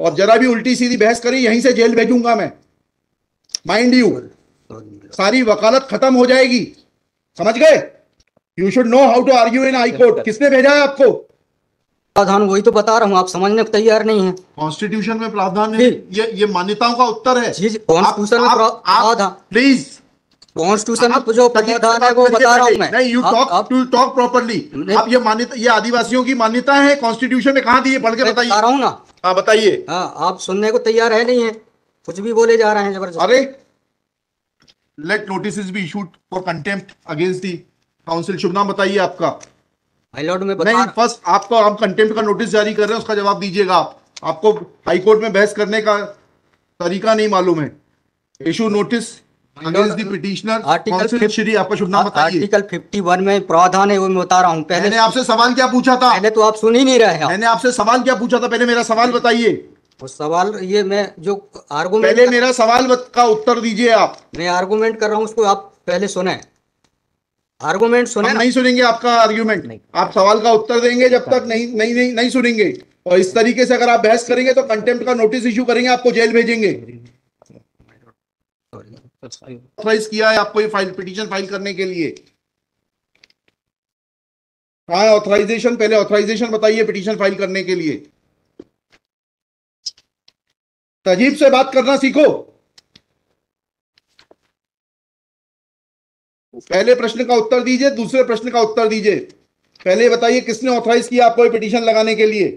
और जरा भी उल्टी सीधी बहस करी यहीं से जेल भेजूंगा मैं, माइंड यू। सारी वकालत खत्म हो जाएगी, समझ गए? You should know how to argue in high court. किसने भेजा है आपको? प्रावधान वही तो बता रहा हूँ, आप समझने को तैयार नहीं है। कॉन्स्टिट्यूशन में प्रावधान है, ये मान्यताओं का उत्तर है। कॉन्स्टिट्यूशन में प्रावधान, प्लीज कॉन्स्टिट्यूशन में जो प्रावधान है वो बता रहा हूँ मैं। नहीं, यू टॉक प्रॉपर्ली। आप ये मान्यता, ये आदिवासियों की मान्यता है, कॉन्स्टिट्यूशन में कहाँ दी है? पढ़ के बताइए। बता रहा हूँ ना। हाँ बताइए। हाँ, आप सुनने को तैयार है नहीं है, कुछ भी बोले जा रहे हैं जबरदस्त। अरे let notice be issued for contempt against the council. शुभ नाम बताइए आपका। हाई लॉर्ड में नहीं, फर्स्ट आपको हम कंटेम्प्ट का नोटिस जारी कर रहे हैं, उसका जवाब दीजिएगा आप। आपको हाई कोर्ट में बहस करने का तरीका नहीं मालूम है। Issue notice against the petitioner. Article Shri आपका शुभ नाम बताइए। आर्टिकल 51 में प्रावधान है, वो मैं बता रहा हूँ। मैंने आपसे सवाल क्या पूछा था? पहले तो आप सुन ही नहीं रहे हैं। मैंने आपसे सवाल क्या पूछा था? पहले मेरा सवाल बताइए। वो सवाल ये मैं जो आर्गुमेंट, पहले मेरा सवाल का उत्तर दीजिए आप। मैं आर्गुमेंट कर रहा हूँ, उसको आप पहले सुने। आर्गुमेंट सुने। हम नहीं सुनेंगे आपका आर्ग्यूमेंट, आप सवाल का उत्तर देंगे जब तक नहीं सुनेंगे। और इस तरीके से अगर आप बहस करेंगे तो कंटेम्प्ट का नोटिस इशू करेंगे, आपको जेल भेजेंगे। ऑथराइज किया है आपको ये फाइल, पिटीशन फाइल करने के लिए? कहाँ है ऑथराइजेशन? पहले ऑथराइजेशन बताइए पिटीशन फाइल करने के लिए। तजीब से बात करना सीखो। पहले प्रश्न का उत्तर दीजिए, दूसरे प्रश्न का उत्तर दीजिए। पहले बताइए किसने ऑथराइज किया आपको ये पिटीशन लगाने के लिए?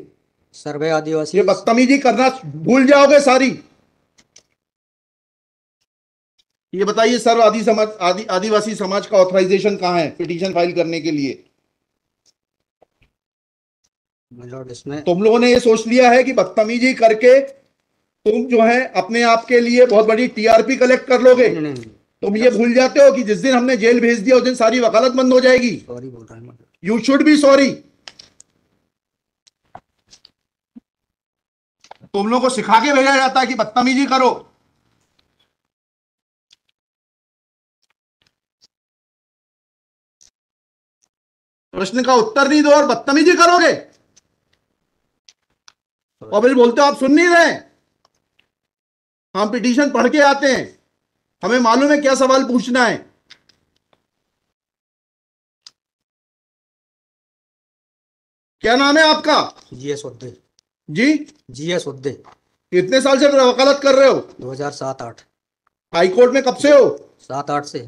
सर्वे आदिवासी। ये बदतमीजी करना भूल जाओगे सारी। ये बताइए सर्व आदिवासी समाज का ऑथराइजेशन कहाँ है पिटीशन फाइल करने के लिए? इसमें तुम लोगों ने ये सोच लिया है कि बदतमीजी करके तुम जो है अपने आप के लिए बहुत बड़ी टीआरपी कलेक्ट कर लोगे। तुम ये भूल जाते हो कि जिस दिन हमने जेल भेज दिया उस दिन सारी वकालत बंद हो जाएगी। सॉरी बोल रहा हूं। You should be sorry. तुम लोगों को सिखा के भेजा जाता है कि बदतमीजी करो। प्रश्न का उत्तर नहीं दो और बदतमीजी करोगे, और फिर बोलते हो आप सुन नहीं रहे। हम पिटीशन पढ़ के आते हैं, हमें मालूम है क्या सवाल पूछना है। क्या नाम है आपका? जीएस उद्दे। जी? जीएस उद्दे। कितने साल से वकालत कर रहे हो? 2007-8। हाई कोर्ट में कब से हो? 7-8 से।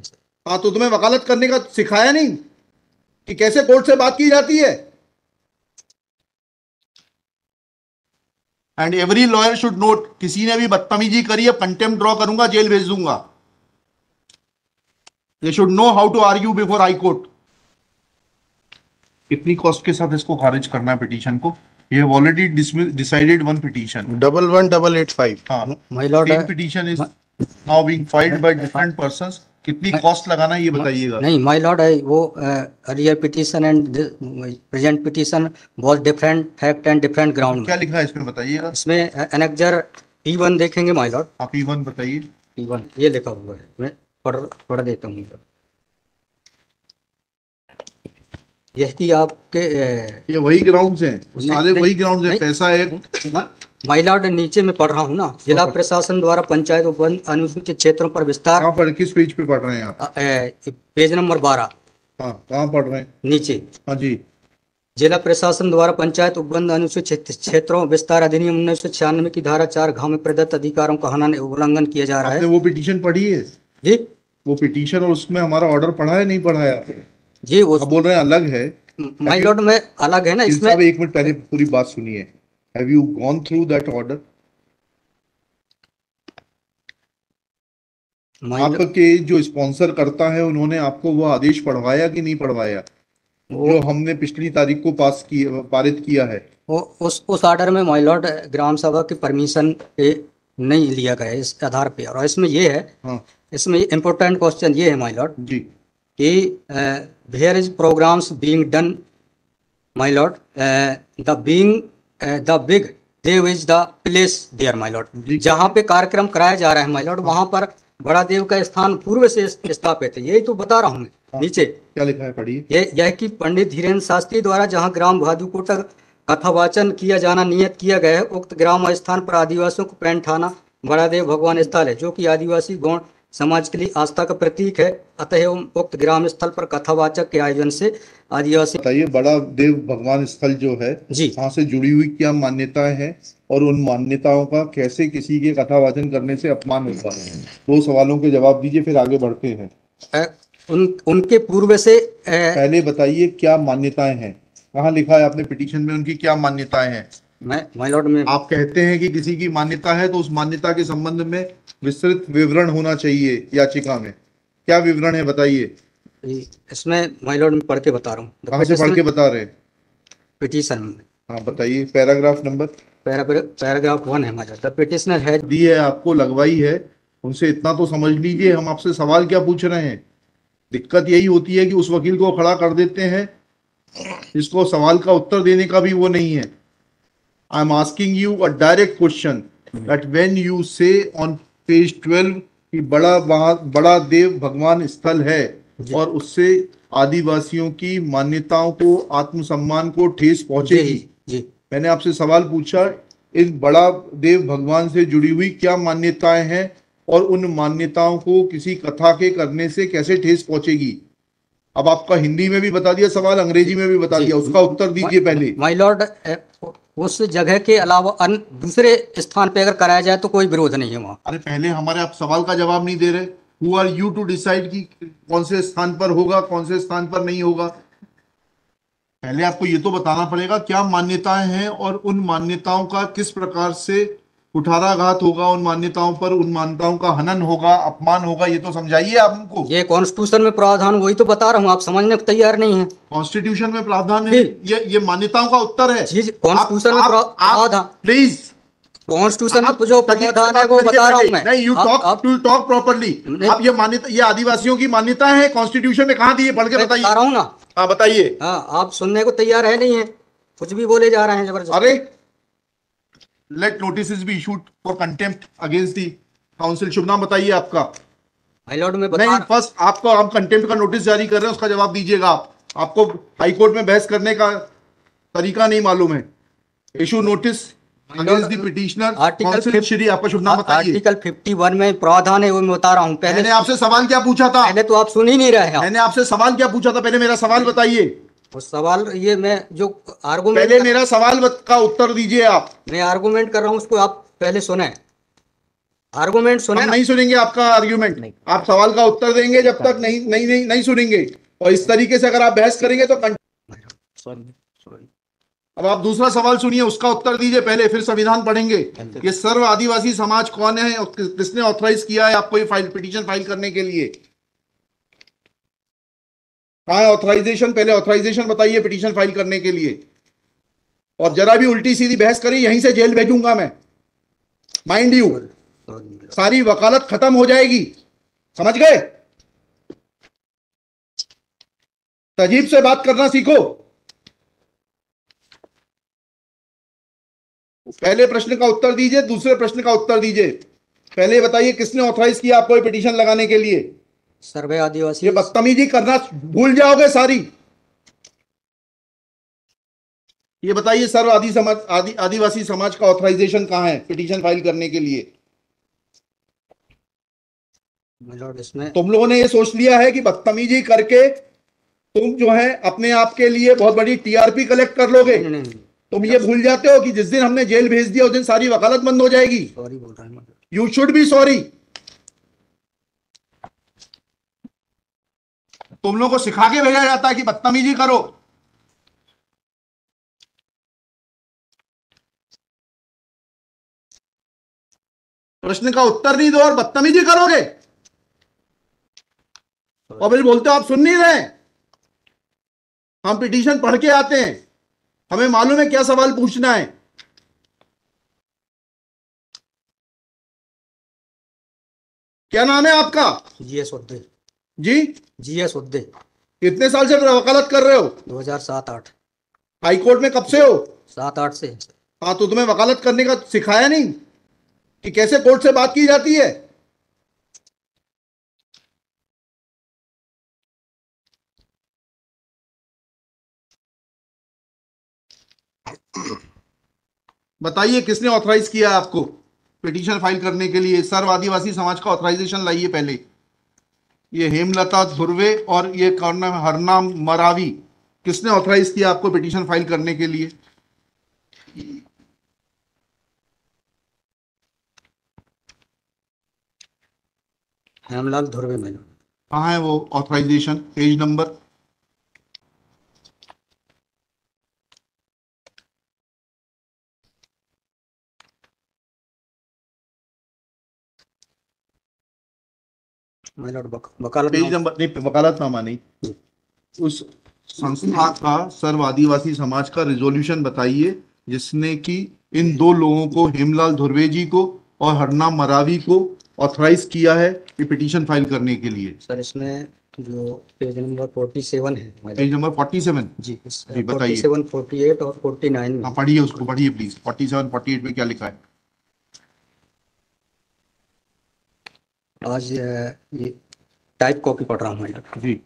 हाँ, तो तुम्हें वकालत करने का सिखाया नहीं कि कैसे कोर्ट से बात की जाती है? And every lawyer should note, किसी ने भी बदतमीजी करी है कंटेम्प्ट ड्रॉ करूंगा, जेल भेज दूंगा। They should know how to argue before high court. कितनी कॉस्ट के साथ इसको खारिज करना है पिटीशन को? We have already decided one petition 11885। हाँ, my lord, petition is now being filed by different persons. कितनी कॉस्ट लगाना है ये बताइएगा। नहीं माय लॉर्ड, वो earlier petition and present petition was different fact and different ground. क्या लिखा है इसमें बताइएगा। इसमें एनेक्जर P1 देखेंगे माय लॉर्ड। आप P1 बताइए। P1 ये लिखा हुआ है, मैं पढ़ देता हूँ। यह कि आपके ये वही ग्राउंड्स हैं, सारे वही ग्राउंड्स हैं। पैसा है माय लॉर्ड, नीचे में पढ़ रहा हूँ ना। जिला प्रशासन द्वारा पंचायत उपवन अनुसूचित क्षेत्रों पर विस्तार। कहाँ पर, किस पेज पे पढ़ रहे हैं आप? Page number 12। हाँ, कहाँ पढ़ रहे हैं? नीचे। हाँ जी। जिला प्रशासन द्वारा पंचायत उपबंध अनुसूचित क्षेत्रों विस्तार अधिनियम 1996 की धारा 4 में प्रदत्त अधिकारों का उल्लंघन किया जा रहा है। आपने वो पिटीशन पढ़ी है जी? वो पिटीशन और उसमें हमारा ऑर्डर पढ़ा है नहीं पढ़ाया? जी, वो बोल रहे हैं अलग है। माय लॉर्ड में अलग है ना इसमें। एक मिनट पहले पूरी बात सुनिए। Have you gone through that order? आपके जो स्पॉन्सर करता है उन्होंने आपको वो आदेश पढ़वाया कि नहीं पढ़वाया जो हमने पिछली तारीख को पारित किया है? वो उस ऑर्डर में माय लॉर्ड ग्राम सभा की परमिशन नहीं लिया गया इस आधार पे। और इसमें ये है, हाँ, इसमें इम्पोर्टेंट क्वेश्चन ये है माय लॉर्ड जी कि where is programs being done my lord, the big Dev is the place there my lord. जहाँ पे कार्यक्रम कराया जा रहा है माय लॉर्ड, वहाँ पर बड़ा देव का स्थान पूर्व से स्थापित है। यही तो बता रहा हूँ मैं। नीचे क्या लिखा है पढ़िए। यह कि पंडित धीरेन्द्र शास्त्री द्वारा जहाँ ग्राम भादुकोट कथावाचन किया जाना नियत किया गया है। उक्त ग्राम स्थान पर आदिवासियों को पैंठाना बड़ादेव भगवान स्थल है, जो कि आदिवासी गौड़ समाज के लिए आस्था का प्रतीक है। अतः उक्त ग्राम स्थल पर कथावाचक के आयोजन से आदिवासी। बताइए, बड़ा देव भगवान स्थल जो है जी। वहां से जुड़ी हुई क्या मान्यताएं हैं और उन मान्यताओं का कैसे किसी के कथावाचन करने से अपमान होता है? दो सवालों के जवाब दीजिए, फिर आगे बढ़ते हैं। उनके पूर्व से पहले बताइए क्या मान्यताएं हैं, कहाँ लिखा है आपने पिटीशन में उनकी क्या मान्यताएं हैं? माय लॉर्ड में आप कहते हैं कि किसी की मान्यता है तो उस मान्यता के संबंध में विस्तृत विवरण होना चाहिए याचिका में। क्या विवरण है बताइए। इसमें माय लॉर्ड में पढ़ के बता रहा हूँ। कहाँ से पढ़ के बता रहे हैं? पिटीशन में। हाँ बताइए, पैराग्राफ नंबर। पैराग्राफ 1 है my lord. The petitioner has the है आपको, लगवाई है, उनसे इतना तो समझ लीजिए हम आपसे सवाल क्या पूछ रहे हैं। दिक्कत यही होती है कि उस वकील को खड़ा कर देते हैं जिसको सवाल का उत्तर देने का भी वो नहीं है। I am asking you a direct question that when you से ऑन पेज 12 कि बड़ा देव भगवान स्थल है और उससे आदिवासियों की मान्यताओं को, आत्मसम्मान को ठेस पहुंचेगी। जी। मैंने आपसे सवाल पूछा, इस बड़ा देव भगवान से जुड़ी हुई क्या मान्यताएं हैं और उन मान्यताओं को किसी कथा के करने से कैसे ठेस पहुंचेगी। अब आपका हिंदी में भी बता दिया सवाल, अंग्रेजी में भी बता दिया, उसका उत्तर दीजिए पहले। माय लॉर्ड, उस जगह के अलावा अन्य दूसरे स्थान पे अगर कराया जाए तो कोई विरोध नहीं है वहाँ। अरे पहले हमारे आप सवाल का जवाब नहीं दे रहे। Who are you to decide कि कौन से स्थान पर होगा, कौन से स्थान पर नहीं होगा। पहले आपको ये तो बताना पड़ेगा क्या मान्यताएं हैं और उन मान्यताओं का किस प्रकार से कुठाराघात होगा, उन मान्यताओं पर, उन मान्यताओं का हनन होगा, अपमान होगा, ये तो समझाइए आप हमको। ये कॉन्स्टिट्यूशन में प्रावधान, वही तो बता रहा हूँ, आप समझने को तैयार नहीं है। कॉन्स्टिट्यूशन में प्रावधान है, ये मान्यताओं का उत्तर है। जी, कॉन्स्टिट्यूशन में प्रावधान, प्लीज, कॉन्स्टिट्यूशन में जो प्रावधान है वो बता रहा हूँ मैं। नहीं, यू टॉक प्रॉपर्ली। आप ये मान्यता, ये आदिवासियों की मान्यता है, कॉन्स्टिट्यूशन में कहाँ दी है, पढ़ के बताइए। बता रहा हूँ ना। हाँ बताइए। हाँ, आप सुनने को तैयार है नहीं है, कुछ भी बोले जा रहे हैं जबरदस्त। अरे let notice be issued for contempt against the council. शुभ नाम बताइए आपका। माय लॉर्ड में नहीं, फर्स्ट आपको, आप कंटेम्प्ट का नोटिस जारी कर रहे हैं, उसका जवाब दीजिएगा आप। आपको हाईकोर्ट में बहस करने का तरीका नहीं मालूम है। Issue notice against the petitioner council. Shri, आपका शुभ नाम बताइए। आर्टिकल 51 में प्रावधान है, वो मैं बता रहा हूँ। पहले मैंने आपसे सवाल क्या पूछा था? पहले तो आप सुन ही नहीं रहे हैं। मैंने आपसे सवाल क्या पूछा था? पहले मेरा सवाल बताइए। उस सवाल, ये मैं जो आर्गुमेंट, पहले मेरा सवाल का उत्तर दीजिए आप। मैं आर्गुमेंट कर रहा हूँ, उसको आप पहले सुने। आर्गुमेंट सुने। हम नहीं सुनेंगे आपका आर्ग्यूमेंट। आप सवाल का उत्तर देंगे जब तक नहीं सुनेंगे। और इस तरीके से अगर आप बहस करेंगे तो सॉरी। अब आप दूसरा सवाल सुनिए, उसका उत्तर दीजिए पहले, फिर संविधान पढ़ेंगे। ये सर्व आदिवासी समाज कौन है और किसने ऑथराइज किया है आपको ये पिटीशन फाइल करने के लिए? कहाँ है ऑथराइजेशन? पहले ऑथराइजेशन बताइए पिटीशन फाइल करने के लिए। और जरा भी उल्टी सीधी बहस करी, यहीं से जेल भेजूंगा मैं, माइंड यू। सारी वकालत खत्म हो जाएगी, समझ गए? तजीब से बात करना सीखो। पहले प्रश्न का उत्तर दीजिए, दूसरे प्रश्न का उत्तर दीजिए। पहले बताइए किसने ऑथराइज किया आपको ये पिटीशन लगाने के लिए? सर्वे आदिवासी। ये बदतमीजी करना भूल जाओगे सारी। ये बताइए सर्व आदिवासी समाज का ऑथराइजेशन कहां है पिटीशन फाइल करने के लिए? इसमें तुम लोगों ने ये सोच लिया है कि बदतमीजी करके तुम जो है अपने आप के लिए बहुत बड़ी टीआरपी कलेक्ट कर लोगे। तुम ये भूल जाते हो कि जिस दिन हमने जेल भेज दिया उस दिन सारी वकालत बंद हो जाएगी। सॉरी बोल रहा हूं। You should be sorry. तुम लोगों को सिखा के भेजा जाता है कि बदतमीजी करो। प्रश्न का उत्तर नहीं दो और बदतमीजी करोगे और फिर बोलते हो आप सुन नहीं रहे। हम पिटीशन पढ़ के आते हैं, हमें मालूम है क्या सवाल पूछना है। क्या नाम है आपका? जीएस उद्दे। जी, जीएस उद्दे। कितने साल से वकालत कर रहे हो? 2007-8। हाई कोर्ट में कब से हो? 7-8 से। हाँ, तो तुम्हें वकालत करने का सिखाया नहीं कि कैसे कोर्ट से बात की जाती है? बताइए किसने ऑथराइज किया आपको पिटीशन फाइल करने के लिए? सर्व आदिवासी समाज का ऑथराइजेशन लाइए पहले। ये हेमलता धुर्वे और ये कौन नाम, हरनाम मरावी, किसने ऑथराइज किया आपको पिटीशन फाइल करने के लिए? हेमलाल धुर्वे मैडम। कहाँ है वो authorization? Page number? Page page number नहीं, वकालतनामा नहीं, उस संस्था का सर्व आदिवासी समाज का रिजोल्यूशन बताइए जिसने कि इन दो लोगों को, हेमलाल धुर्वे जी को और हरनाम मरावी को, ऑथराइज किया है ये पिटीशन फाइल करने के लिए। सर इसमें जो पेज नंबर 47 है पेज नंबर 47 जी, जी बताइए। 47, 48 और 49 में। हाँ पढ़िए, उसको पढ़िए प्लीज। 47 48 में क्या लिखा है? आज ये टाइप कॉपी पढ़ रहा हूँ मैडम जी।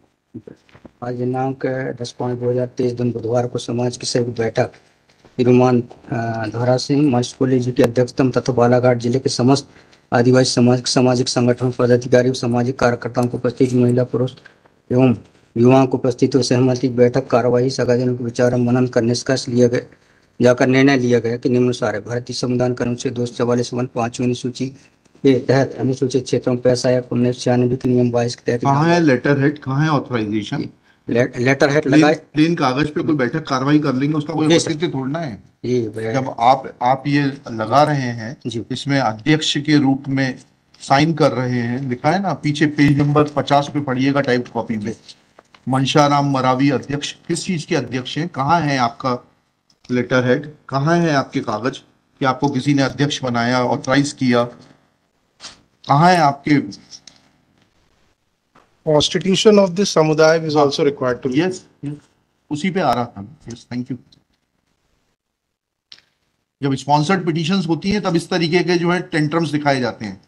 आज दिनांक 10/5/2023 दिन बुधवार को समाज की संयुक्त बैठक श्रीमान धोरा सिंह मस्कोली जी की अध्यक्षता तथा बालाघाट जिले के समस्त आदिवासी समाज सामाजिक संगठन पदाधिकारी सामाजिक कार्यकर्ताओं को उपस्थित महिला पुरुष एवं युवाओं को उपस्थित हुए सहमति बैठक कार्यवाही सगाजनों को विचार मनन कर निष्कर्ष लिया गया जाकर निर्णय लिया गया कि निम्नानुसार है। भारतीय संविधान के अनुच्छेद 244 अनुसूची के तहत अनुसूचित क्षेत्रों में पैसा या 1996 के नियम 22 के तहत कहाँ है लेटर हेड, कहाँ है ऑथराइजेशन? लेटर हेड लगाए प्लेन कागज पे कोई बैठक कार्रवाई कर लेंगे, उसका कोई औचित्य थोड़ना है। जब आप ये लगा रहे हैं, इसमें अध्यक्ष के रूप में साइन कर रहे हैं, लिखा है ना पीछे पेज नंबर 50 पे पढ़िएगा टाइप कॉपी में, मनशाराम मरावी अध्यक्ष। किस चीज के अध्यक्ष हैं? कहाँ है आपका लेटर हेड? कहाँ है आपके कागज कि आपको किसी ने अध्यक्ष बनाया, ऑथराइज किया? कहाँ है आपके? Constitution of this samudaya is also required to be. Yes, उसी पे आ रहा था। Yes, thank you. जब स्पॉन्सर्ड पिटीशंस होती हैं तब इस तरीके के जो है टेंट्रम्स दिखाए जाते हैं।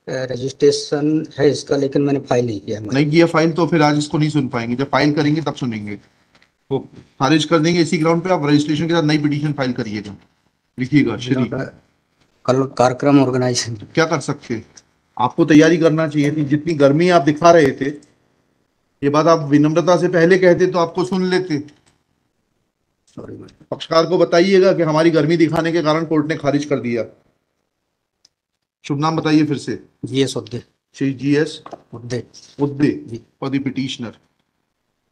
रजिस्ट्रेशन है इसका, लेकिन मैंने फाइल नहीं किया। नहीं किया फाइल तो फिर आज इसको नहीं सुन पाएंगे। जब फाइल करेंगे तब सुनेंगे। वो खारिज कर देंगे इसी ग्राउंड पे। आप रजिस्ट्रेशन के साथ नई पिटीशन फाइल करिएगा, लिखिएगा श्री। कल कार्यक्रम ऑर्गेनाइजेशन क्या कर सकते हैं? आपको तैयारी करना चाहिए थी। जितनी गर्मी आप दिखा रहे थे, ये बात आप विनम्रता से पहले कहते तो आपको सुन लेते। पक्षकार को बताइएगा कि हमारी गर्मी दिखाने के कारण कोर्ट ने खारिज कर दिया। शुभ नाम बताइए फिर से। G S Udde. Shri G S Udde for the petitioner.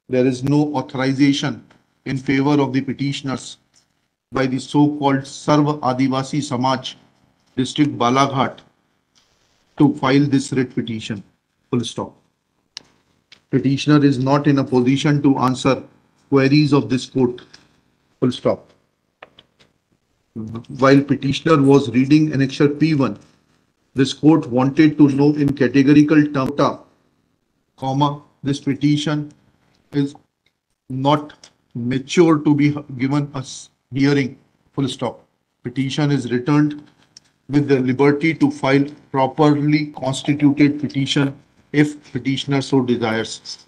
There is no authorization in favor of the petitioners by the so-called Sarva Adivasi Samaj, District Balaghat, to file this writ petition. Full stop. Petitioner is not in a position to answer queries of this court. Full stop. While petitioner was reading annexure P1, this court wanted to know in categorical terms, comma, this petition is not mature to be given a hearing. Full stop. Petition is returned with the liberty to file properly constituted petition if petitioner so desires.